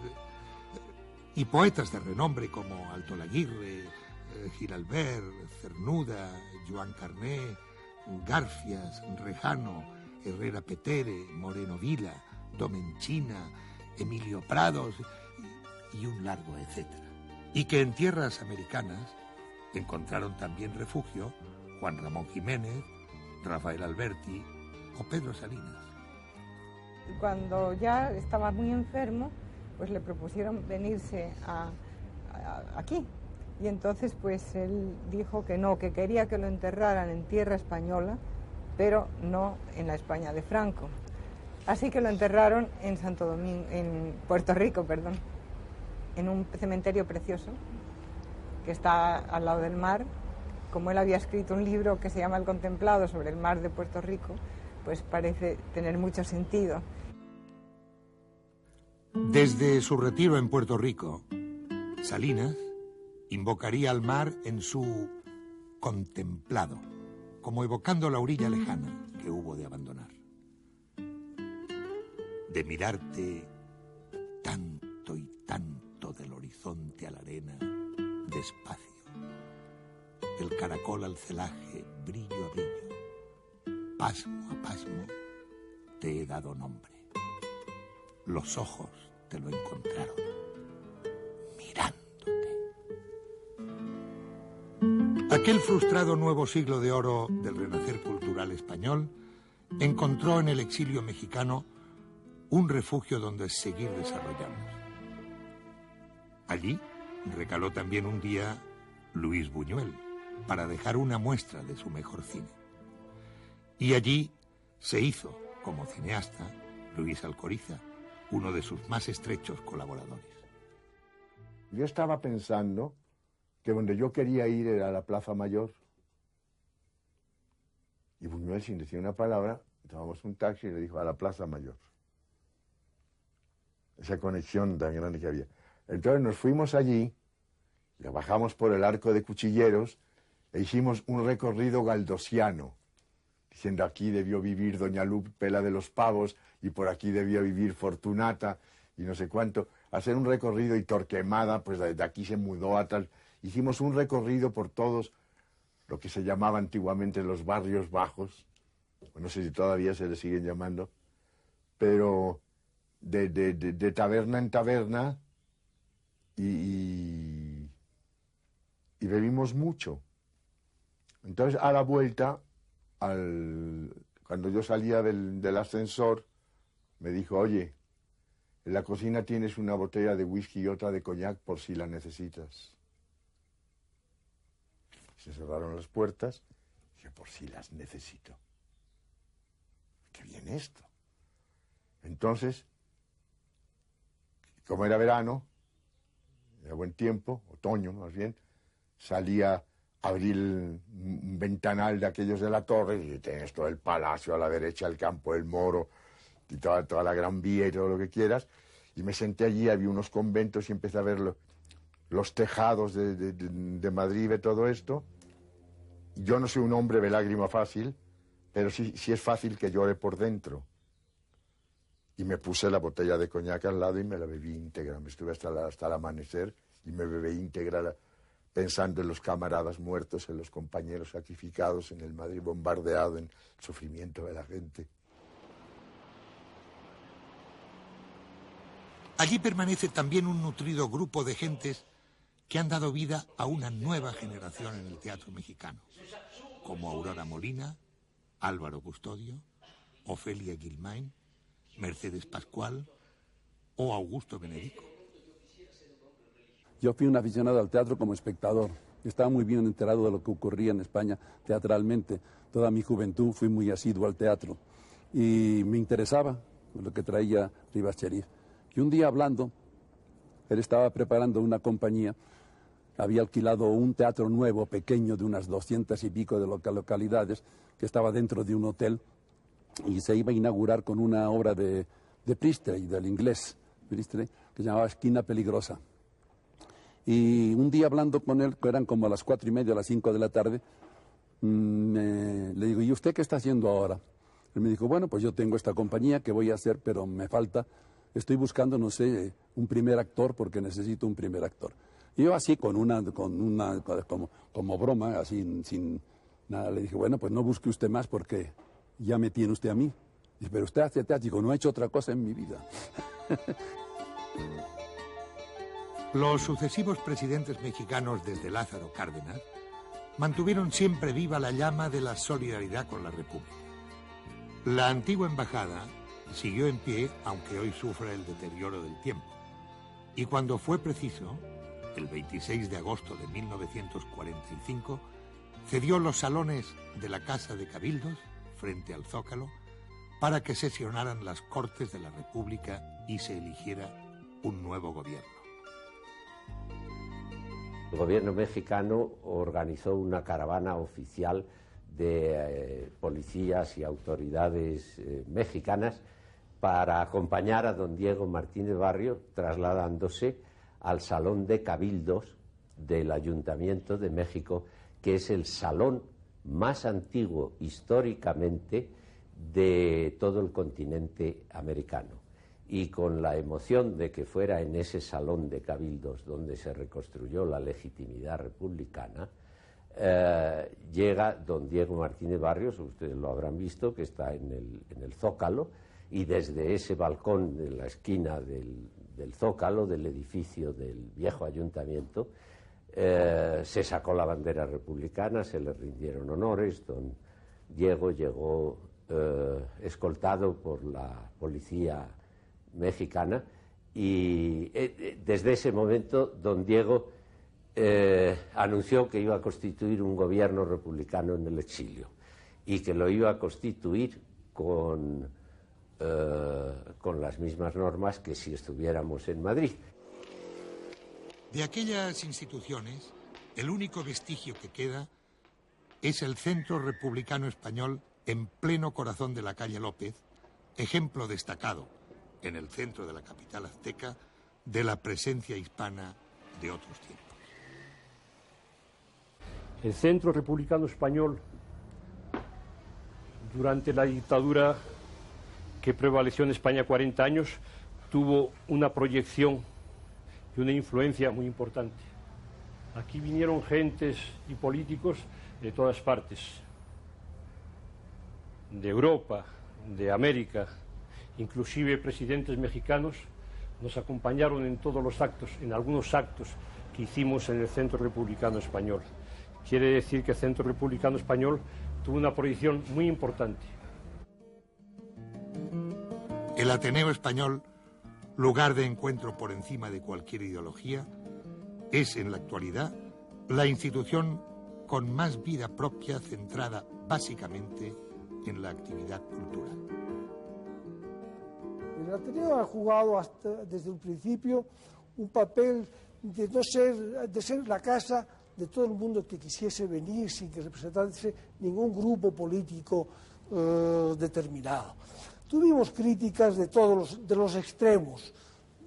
y poetas de renombre como Altolaguirre, Giralbert, Cernuda, Joan Carné, Garfias, Rejano, Herrera Petere, Moreno Vila, Domenchina, Emilio Prados y un largo etcétera. Y que en tierras americanas encontraron también refugio Juan Ramón Jiménez, Rafael Alberti o Pedro Salinas. Cuando ya estaba muy enfermo, pues le propusieron venirse aquí. Y entonces pues él dijo que no, que quería que lo enterraran en tierra española, pero no en la España de Franco. Así que lo enterraron en en Puerto Rico, en un cementerio precioso que está al lado del mar. Como él había escrito un libro que se llama El Contemplado sobre el mar de Puerto Rico, pues parece tener mucho sentido. Desde su retiro en Puerto Rico, Salinas invocaría al mar en su contemplado, como evocando la orilla lejana que hubo de abandonar. De mirarte tanto y tanto del horizonte a la arena, despacio. El caracol al celaje, brillo a brillo, pasmo a pasmo, te he dado nombre. Los ojos te lo encontraron, mirándote. Aquel frustrado nuevo siglo de oro del renacer cultural español encontró en el exilio mexicano un refugio donde seguir desarrollándose. Allí recaló también un día Luis Buñuel para dejar una muestra de su mejor cine. Y allí se hizo, como cineasta, Luis Alcoriza, uno de sus más estrechos colaboradores. Yo estaba pensando que donde yo quería ir era a la Plaza Mayor. Y Buñuel, sin decir una palabra, tomamos un taxi y le dijo a la Plaza Mayor. Esa conexión tan grande que había. Entonces nos fuimos allí, y bajamos por el Arco de Cuchilleros e hicimos un recorrido galdosiano, diciendo aquí debió vivir doña Lupe la de los Pavos y por aquí debió vivir Fortunata y no sé cuánto. Hacer un recorrido y Torquemada, pues de aquí se mudó a tal. Hicimos un recorrido por todos lo que se llamaba antiguamente los barrios bajos, no sé si todavía se le siguen llamando, pero de taberna en taberna y bebimos mucho. Entonces, a la vuelta, cuando yo salía del ascensor, me dijo, oye, en la cocina tienes una botella de whisky y otra de coñac por si la necesitas. Se cerraron las puertas, y dije, por si las necesito. ¿Qué viene esto? Entonces, como era verano, era buen tiempo, otoño más bien, salía a abrir un ventanal de aquellos de la torre y tienes todo el palacio a la derecha, el campo del Moro y toda la Gran Vía y todo lo que quieras. Y me senté allí, había unos conventos y empecé a ver los tejados de Madrid, de todo esto. Yo no soy un hombre de lágrima fácil, pero sí es fácil que llore por dentro. Y me puse la botella de coñac al lado y me la bebí íntegra. Me estuve hasta el amanecer y me bebí íntegra pensando en los camaradas muertos, en los compañeros sacrificados, en el Madrid bombardeado, en el sufrimiento de la gente. Allí permanece también un nutrido grupo de gentes que han dado vida a una nueva generación en el teatro mexicano, como Aurora Molina, Álvaro Custodio, Ofelia Guilmain, Mercedes Pascual o Augusto Benedico. Yo fui un aficionado al teatro como espectador. Estaba muy bien enterado de lo que ocurría en España teatralmente. Toda mi juventud fui muy asiduo al teatro y me interesaba lo que traía Rivas Cherif. Y un día hablando, él estaba preparando una compañía, había alquilado un teatro nuevo, pequeño, de unas 200 y pico de localidades, que estaba dentro de un hotel, y se iba a inaugurar con una obra de Priestley, del inglés, Priestley, que se llamaba Esquina Peligrosa. Y un día hablando con él, que eran como a las 4:30, a las 5 de la tarde, le digo, ¿y usted qué está haciendo ahora? Él me dijo, bueno, pues yo tengo esta compañía que voy a hacer, pero me falta, estoy buscando, no sé, un primer actor, porque necesito un primer actor. Y yo así, como broma, así, sin nada, le dije, bueno, pues no busque usted más porque ya me tiene usted a mí. Dice, pero usted hace teatro. Digo, no he hecho otra cosa en mi vida. Los sucesivos presidentes mexicanos desde Lázaro Cárdenas mantuvieron siempre viva la llama de la solidaridad con la República. La antigua embajada siguió en pie, aunque hoy sufre el deterioro del tiempo. Y cuando fue preciso, el 26 de agosto de 1945, cedió los salones de la Casa de Cabildos, frente al Zócalo, para que sesionaran las Cortes de la República y se eligiera un nuevo gobierno. El gobierno mexicano organizó una caravana oficial de policías y autoridades mexicanas para acompañar a don Diego Martínez Barrio, trasladándose al Salón de Cabildos del Ayuntamiento de México, que es el salón más antiguo históricamente de todo el continente americano. Y con la emoción de que fuera en ese salón de cabildos donde se reconstruyó la legitimidad republicana, llega don Diego Martínez Barrios, ustedes lo habrán visto, que está en el Zócalo, y desde ese balcón de la esquina del Zócalo, del edificio del viejo ayuntamiento, se sacó la bandera republicana, se le rindieron honores. Don Diego llegó escoltado por la policía mexicana, y desde ese momento don Diego anunció que iba a constituir un gobierno republicano en el exilio y que lo iba a constituir con las mismas normas que si estuviéramos en Madrid. De aquellas instituciones, el único vestigio que queda es el Centro Republicano Español en pleno corazón de la calle López, ejemplo destacado en el centro de la capital azteca de la presencia hispana de otros tiempos. El Centro Republicano Español, durante la dictadura que prevaleció en España 40 años, tuvo una proyección y una influencia muy importante. Aquí vinieron gentes y políticos de todas partes, de Europa, de América, inclusive presidentes mexicanos nos acompañaron en todos los actos, en algunos actos que hicimos en el Centro Republicano Español. Quiere decir que el Centro Republicano Español tuvo una proyección muy importante. El Ateneo Español, lugar de encuentro por encima de cualquier ideología, es en la actualidad la institución con más vida propia centrada básicamente en la actividad cultural. El Ateneo ha jugado desde un principio un papel de ser la casa de todo el mundo que quisiese venir sin que representase ningún grupo político determinado. Tuvimos críticas de los extremos,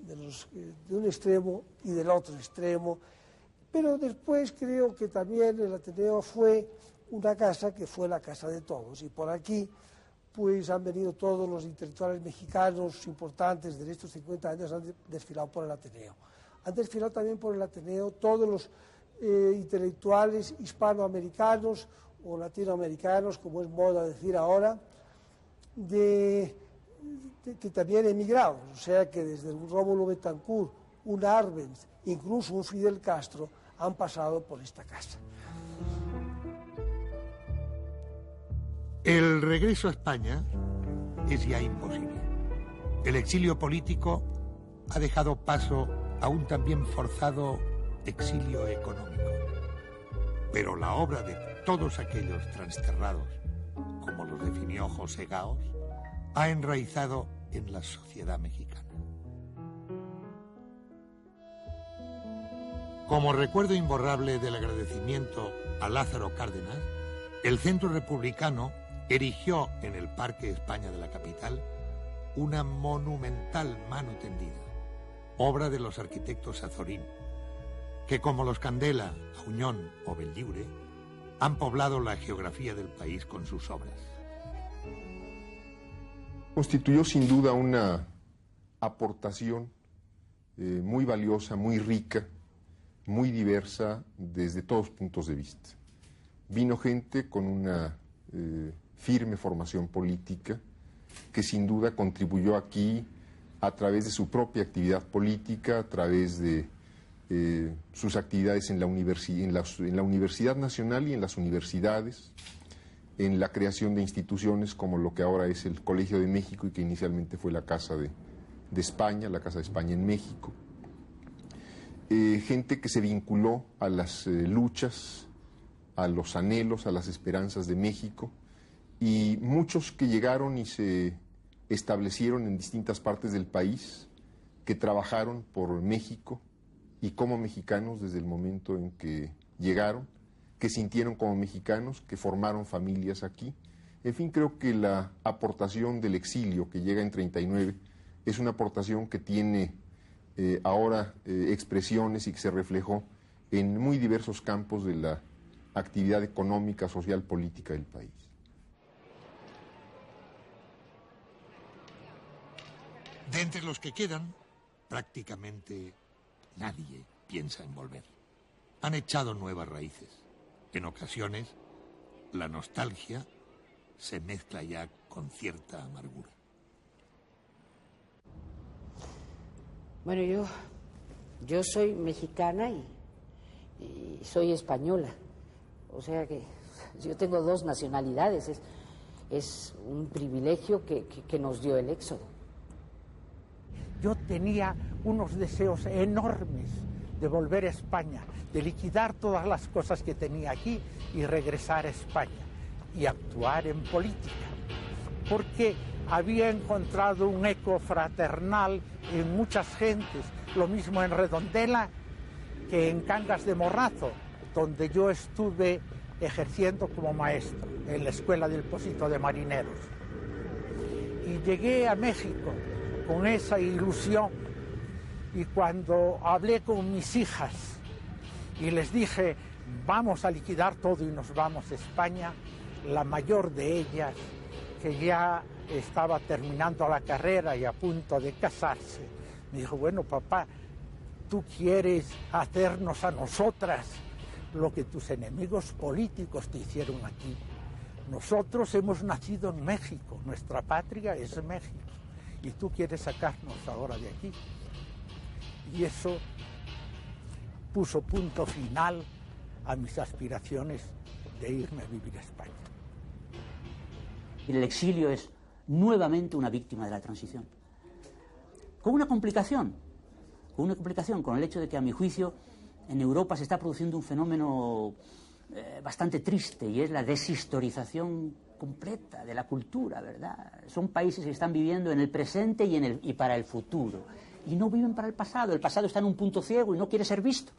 de un extremo y del otro extremo, pero después creo que también el Ateneo fue una casa que fue la casa de todos, y por aquí pues han venido todos los intelectuales mexicanos importantes de estos 50 años, han desfilado por el Ateneo. Han desfilado también por el Ateneo todos los intelectuales hispanoamericanos o latinoamericanos, como es moda decir ahora, que también emigraron, o sea que desde un Rómulo Betancourt, un Arbenz, incluso un Fidel Castro, han pasado por esta casa. El regreso a España es ya imposible. El exilio político ha dejado paso a un también forzado exilio económico. Pero la obra de todos aquellos transterrados, como los definió José Gaos, ha enraizado en la sociedad mexicana. Como recuerdo imborrable del agradecimiento a Lázaro Cárdenas, el Centro Republicano erigió en el Parque España de la capital una monumental mano tendida, obra de los arquitectos Azorín, que como los Candela, Auñón o Bellliure han poblado la geografía del país con sus obras. Constituyó sin duda una aportación muy valiosa, muy rica, muy diversa desde todos puntos de vista. Vino gente con una firme formación política que sin duda contribuyó aquí a través de su propia actividad política, a través de sus actividades en la Universidad Nacional y en las universidades, en la creación de instituciones como lo que ahora es el Colegio de México y que inicialmente fue la Casa de España, la Casa de España en México. Gente que se vinculó a las luchas, a los anhelos, a las esperanzas de México, y muchos que llegaron y se establecieron en distintas partes del país, que trabajaron por México y como mexicanos desde el momento en que llegaron, que sintieron como mexicanos, que formaron familias aquí. En fin, creo que la aportación del exilio que llega en 39 es una aportación que tiene ahora expresiones y que se reflejó en muy diversos campos de la actividad económica, social, política del país. De entre los que quedan, prácticamente nadie piensa en volver. Han echado nuevas raíces. En ocasiones, la nostalgia se mezcla ya con cierta amargura. Bueno, yo soy mexicana y soy española. O sea que yo tengo dos nacionalidades. Es un privilegio que nos dio el éxodo. yo tenía unos deseos enormes de volver a España, de liquidar todas las cosas que tenía aquí y regresar a España y actuar en política, porque había encontrado un eco fraternal en muchas gentes, lo mismo en Redondela que en Cangas de Morrazo, donde yo estuve ejerciendo como maestro en la Escuela del Pocito de Marineros. Y llegué a México con esa ilusión, y cuando hablé con mis hijas y les dije, vamos a liquidar todo y nos vamos a España, la mayor de ellas, que ya estaba terminando la carrera y a punto de casarse, me dijo, bueno, papá, tú quieres hacernos a nosotras lo que tus enemigos políticos te hicieron aquí. Nosotros hemos nacido en México, nuestra patria es México, y tú quieres sacarnos ahora de aquí. Y eso puso punto final a mis aspiraciones de irme a vivir a España. El exilio es nuevamente una víctima de la transición. Con una complicación, con el hecho de que, a mi juicio, en Europa se está produciendo un fenómeno bastante triste, y es la deshistorización completa de la cultura, ¿verdad? Son países que están viviendo en el presente y para el futuro, y no viven para el pasado. El pasado está en un punto ciego y no quiere ser visto.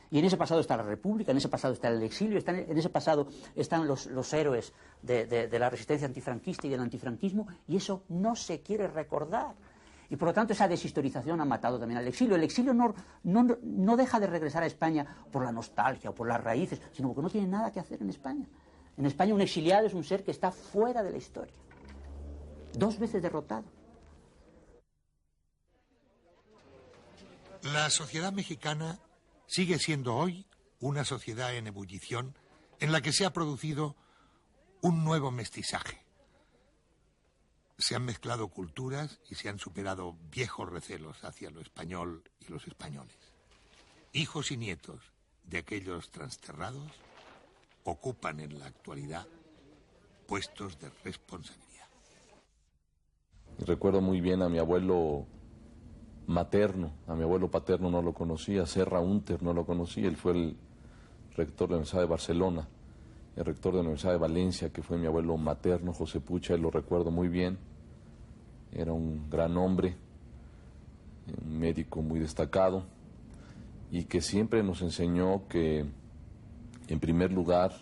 Y en ese pasado está la República, en ese pasado está el exilio, en ese pasado están los héroes de la resistencia antifranquista y del antifranquismo, y eso no se quiere recordar. Y por lo tanto esa deshistorización ha matado también al exilio. El exilio no deja de regresar a España por la nostalgia o por las raíces, sino porque no tiene nada que hacer en España. En España un exiliado es un ser que está fuera de la historia, 2 veces derrotado. La sociedad mexicana sigue siendo hoy una sociedad en ebullición en la que se ha producido un nuevo mestizaje. Se han mezclado culturas y se han superado viejos recelos hacia lo español y los españoles. Hijos y nietos de aquellos transterrados ocupan en la actualidad puestos de responsabilidad. Recuerdo muy bien a mi abuelo materno, a mi abuelo paterno no lo conocía, Serra Unter no lo conocía, él fue el rector de la Universidad de Barcelona, el rector de la Universidad de Valencia, que fue mi abuelo materno, José Pucha, él lo recuerdo muy bien, era un gran hombre, un médico muy destacado, y que siempre nos enseñó que, en primer lugar,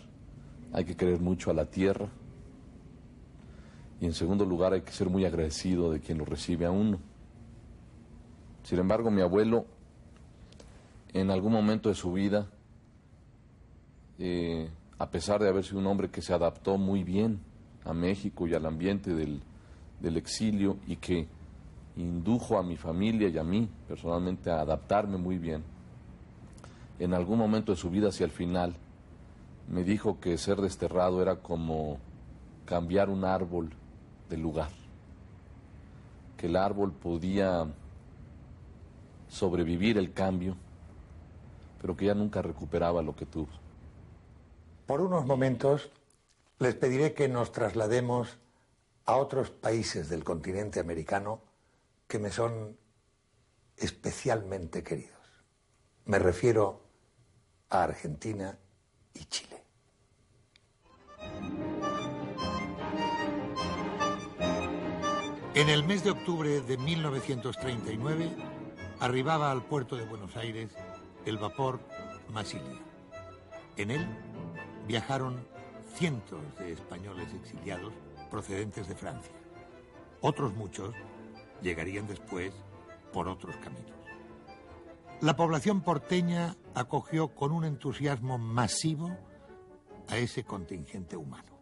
hay que querer mucho a la tierra, y en segundo lugar hay que ser muy agradecido de quien lo recibe a uno. Sin embargo, mi abuelo, en algún momento de su vida, a pesar de haber sido un hombre que se adaptó muy bien a México y al ambiente del exilio, y que indujo a mi familia y a mí personalmente a adaptarme muy bien, en algún momento de su vida, hacia el final, me dijo que ser desterrado era como cambiar un árbol de lugar, que el árbol podía sobrevivir el cambio, pero que ya nunca recuperaba lo que tuvo. Por unos momentos les pediré que nos traslademos a otros países del continente americano que me son especialmente queridos. Me refiero a Argentina y Chile. En el mes de octubre de 1939 arribaba al puerto de Buenos Aires el vapor Masilia. En él viajaron cientos de españoles exiliados procedentes de Francia. Otros muchos llegarían después por otros caminos. La población porteña acogió con un entusiasmo masivo a ese contingente humano.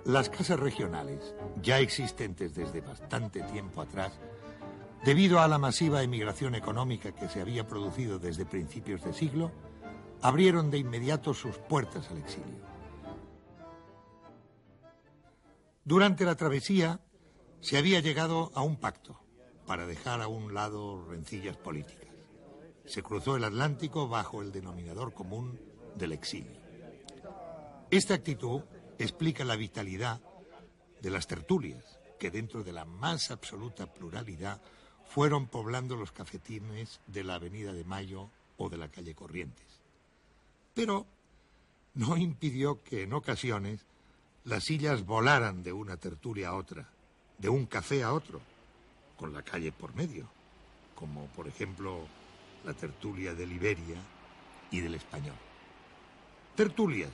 Las casas regionales, ya existentes desde bastante tiempo atrás, debido a la masiva emigración económica que se había producido desde principios de siglo, abrieron de inmediato sus puertas al exilio. Durante la travesía se había llegado a un pacto para dejar a un lado rencillas políticas. Se cruzó el Atlántico bajo el denominador común del exilio. Esta actitud explica la vitalidad de las tertulias, que dentro de la más absoluta pluralidad fueron poblando los cafetines de la Avenida de Mayo o de la calle Corrientes. Pero no impidió que en ocasiones las sillas volaran de una tertulia a otra, de un café a otro, con la calle por medio, como por ejemplo la tertulia del Iberia y del Español. Tertulias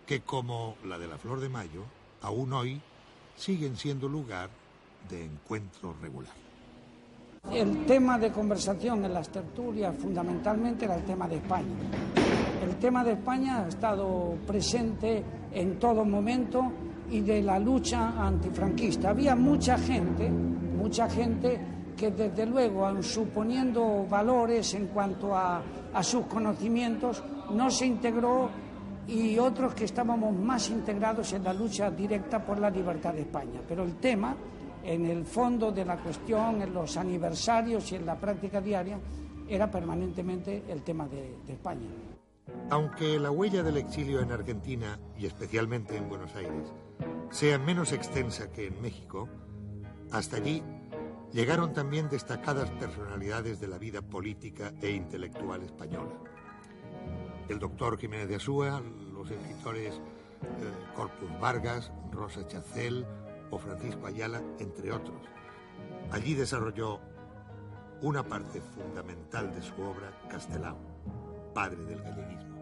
que, como la de la Flor de Mayo, aún hoy siguen siendo lugar de encuentro regular. El tema de conversación en las tertulias fundamentalmente era el tema de España. El tema de España ha estado presente en todo momento y de la lucha antifranquista. Había mucha gente que desde luego, aun suponiendo valores en cuanto a sus conocimientos, no se integró, y otros que estábamos más integrados en la lucha directa por la libertad de España. Pero el tema, en el fondo de la cuestión, en los aniversarios y en la práctica diaria, era permanentemente el tema de España. Aunque la huella del exilio en Argentina, y especialmente en Buenos Aires, sea menos extensa que en México, hasta allí llegaron también destacadas personalidades de la vida política e intelectual española. El doctor Jiménez de Azúa, los escritores Corpus Vargas, Rosa Chacel o Francisco Ayala, entre otros. Allí desarrolló una parte fundamental de su obra Castelao, padre del galleguismo.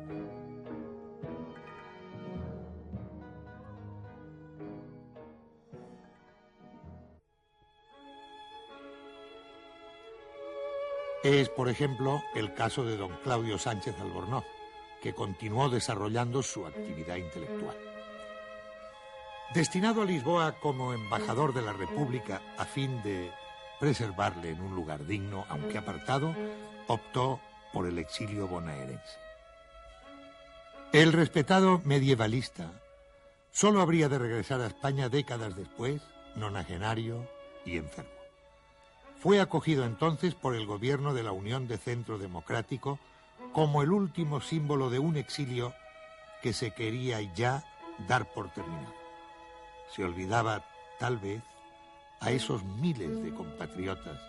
Es, por ejemplo, el caso de don Claudio Sánchez Albornoz, que continuó desarrollando su actividad intelectual. Destinado a Lisboa como embajador de la República a fin de preservarle en un lugar digno, aunque apartado, optó por el exilio bonaerense. El respetado medievalista solo habría de regresar a España décadas después, nonagenario y enfermo. Fue acogido entonces por el gobierno de la Unión de Centro Democrático como el último símbolo de un exilio que se quería ya dar por terminado. Se olvidaba, tal vez, a esos miles de compatriotas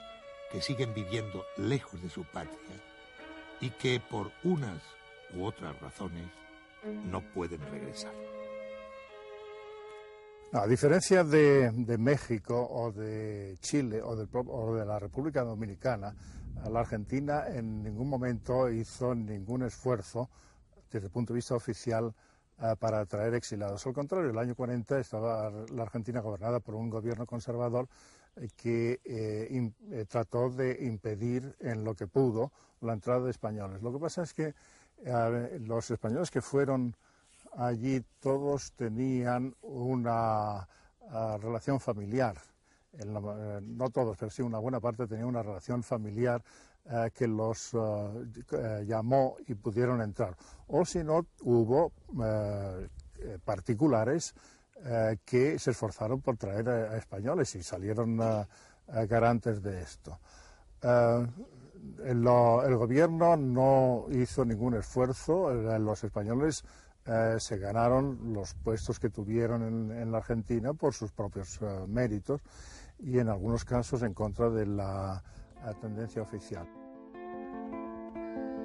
que siguen viviendo lejos de su patria y que por unas u otras razones no pueden regresar. A diferencia de México o de Chile o de la República Dominicana, la Argentina en ningún momento hizo ningún esfuerzo desde el punto de vista oficial para atraer exiliados. Al contrario, el año 40 estaba la Argentina gobernada por un gobierno conservador que trató de impedir en lo que pudo la entrada de españoles. Lo que pasa es que los españoles que fueron allí todos tenían una relación familiar. No todos, pero sí una buena parte tenía una relación familiar que los llamó y pudieron entrar. O si no, hubo particulares que se esforzaron por traer a españoles y salieron garantes de esto. El gobierno no hizo ningún esfuerzo. Los españoles se ganaron los puestos que tuvieron en la Argentina por sus propios méritos y en algunos casos en contra de la tendencia oficial.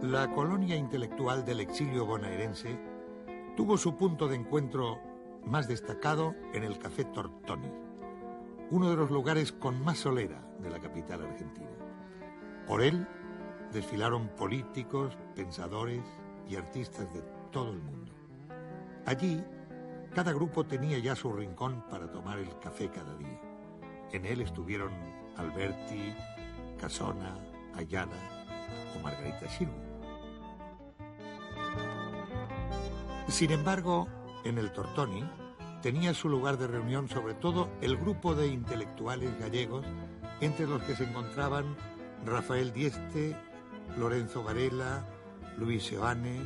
La colonia intelectual del exilio bonaerense tuvo su punto de encuentro más destacado en el Café Tortoni, uno de los lugares con más solera de la capital argentina. Por él desfilaron políticos, pensadores y artistas de todo el mundo. Allí, cada grupo tenía ya su rincón para tomar el café cada día. En él estuvieron Alberti, Casona, Ayala o Margarita Xirgu. Sin embargo, en el Tortoni tenía su lugar de reunión sobre todo el grupo de intelectuales gallegos, entre los que se encontraban Rafael Dieste, Lorenzo Varela, Luis Seoane,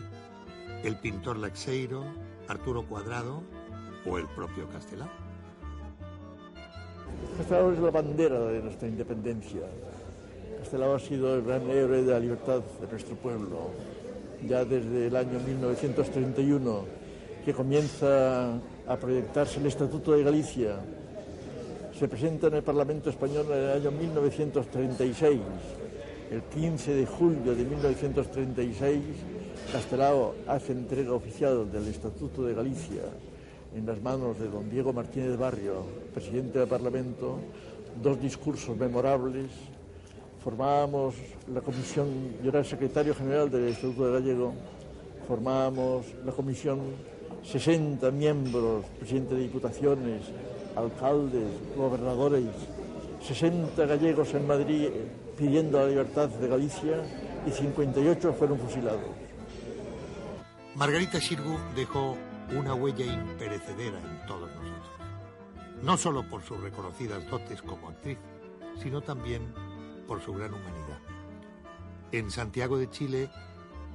el pintor Laxeiro, Arturo Cuadrado o el propio Castelao. Castelao es la bandera de nuestra independencia. Castelao ha sido el gran héroe de la libertad de nuestro pueblo. Ya desde el año 1931, que comienza a proyectarse el Estatuto de Galicia se presenta en el Parlamento Español en el año 1936. El 15 de julio de 1936, Castelao hace entrega oficial del Estatuto de Galicia en las manos de don Diego Martínez Barrio, presidente del Parlamento, 2 discursos memorables. Formábamos la comisión, yo era el secretario general del Estatuto de Gallego, formábamos la comisión 60 miembros, presidente de diputaciones, alcaldes, gobernadores, 60 gallegos en Madrid pidiendo la libertad de Galicia y 58 fueron fusilados. Margarita Xirgu dejó una huella imperecedera en todos nosotros, no solo por sus reconocidas dotes como actriz, sino también por su gran humanidad. En Santiago de Chile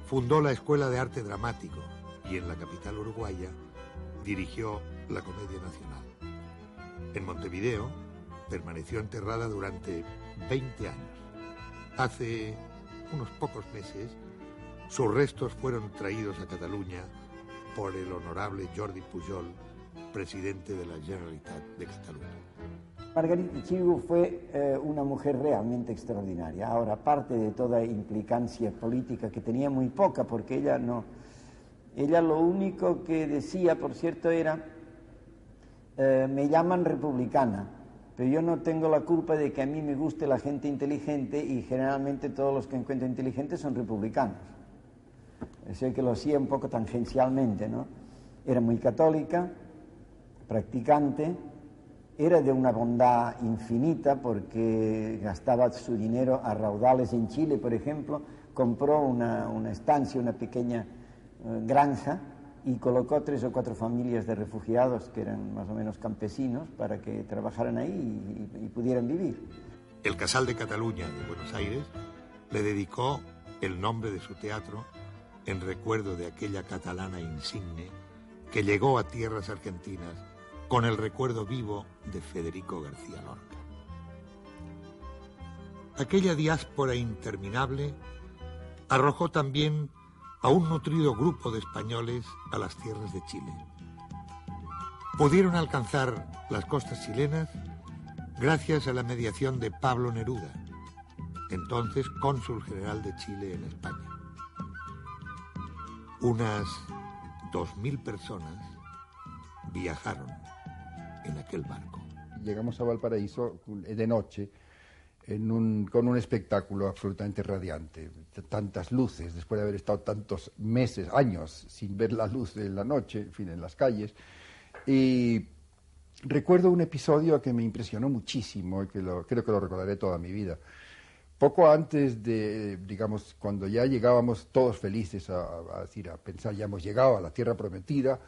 fundó la Escuela de Arte Dramático y en la capital uruguaya dirigió la Comedia Nacional. En Montevideo permaneció enterrada durante 20 años. Hace unos pocos meses, sus restos fueron traídos a Cataluña por el honorable Jordi Pujol, presidente de la Generalitat de Cataluña. Margarita Xirgu fue una mujer realmente extraordinaria. Ahora, aparte de toda implicancia política, que tenía muy poca, porque ella lo único que decía, por cierto, era me llaman republicana, pero yo no tengo la culpa de que a mí me guste la gente inteligente, y generalmente todos los que encuentro inteligentes son republicanos. Sé que lo hacía un poco tangencialmente, ¿no? Era muy católica, practicante, era de una bondad infinita porque gastaba su dinero a raudales. En Chile, por ejemplo, compró una estancia, una pequeña granja, y colocó 3 o 4 familias de refugiados que eran más o menos campesinos para que trabajaran ahí y pudieran vivir. El Casal de Cataluña de Buenos Aires le dedicó el nombre de su teatro en recuerdo de aquella catalana insigne que llegó a tierras argentinas con el recuerdo vivo de Federico García Lorca. Aquella diáspora interminable arrojó también a un nutrido grupo de españoles a las tierras de Chile. Pudieron alcanzar las costas chilenas gracias a la mediación de Pablo Neruda, entonces cónsul general de Chile en España. Unas 2000 personas viajaron en aquel barco. Llegamos a Valparaíso de noche con un espectáculo absolutamente radiante, tantas luces, después de haber estado tantos meses, años, sin ver la luz de la noche, en fin, en las calles. Y recuerdo un episodio que me impresionó muchísimo y que creo que lo recordaré toda mi vida. Poco antes de, digamos, cuando ya llegábamos todos felices a pensar, ya hemos llegado a la tierra prometida,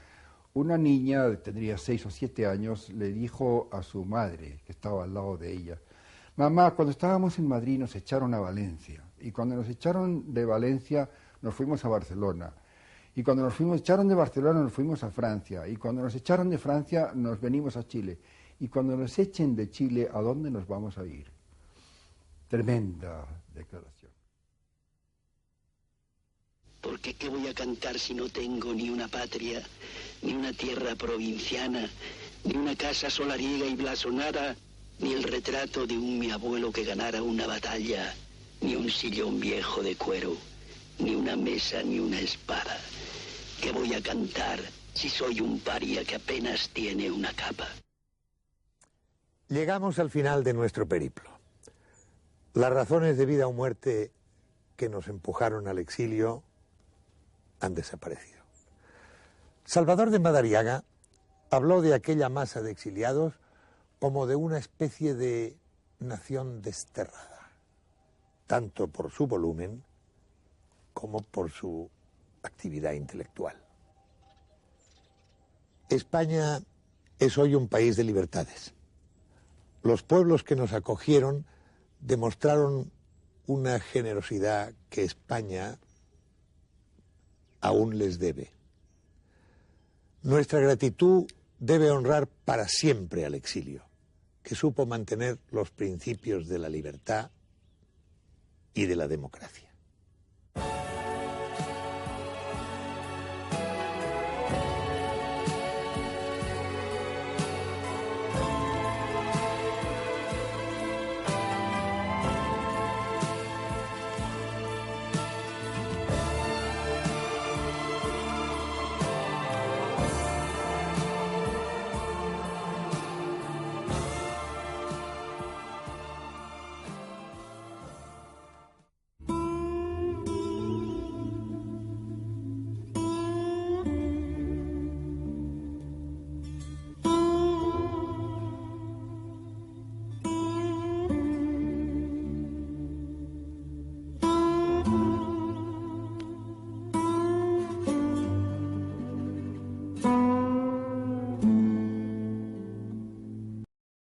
una niña, tendría 6 o 7 años, le dijo a su madre, que estaba al lado de ella: mamá, cuando estábamos en Madrid nos echaron a Valencia, y cuando nos echaron de Valencia nos fuimos a Barcelona, y cuando nos echaron de Barcelona nos fuimos a Francia, y cuando nos echaron de Francia nos venimos a Chile, y cuando nos echen de Chile, ¿a dónde nos vamos a ir? Tremenda declaración. Porque ¿qué voy a cantar si no tengo ni una patria, ni una tierra provinciana, ni una casa solariega y blasonada, ni el retrato de mi abuelo que ganara una batalla, ni un sillón viejo de cuero, ni una mesa, ni una espada? ¿Qué voy a cantar si soy un paria que apenas tiene una capa? Llegamos al final de nuestro periplo. Las razones de vida o muerte que nos empujaron al exilio han desaparecido. Salvador de Madariaga habló de aquella masa de exiliados como de una especie de nación desterrada, tanto por su volumen como por su actividad intelectual. España es hoy un país de libertades. Los pueblos que nos acogieron demostraron una generosidad que España aún les debe. Nuestra gratitud debe honrar para siempre al exilio, que supo mantener los principios de la libertad y de la democracia.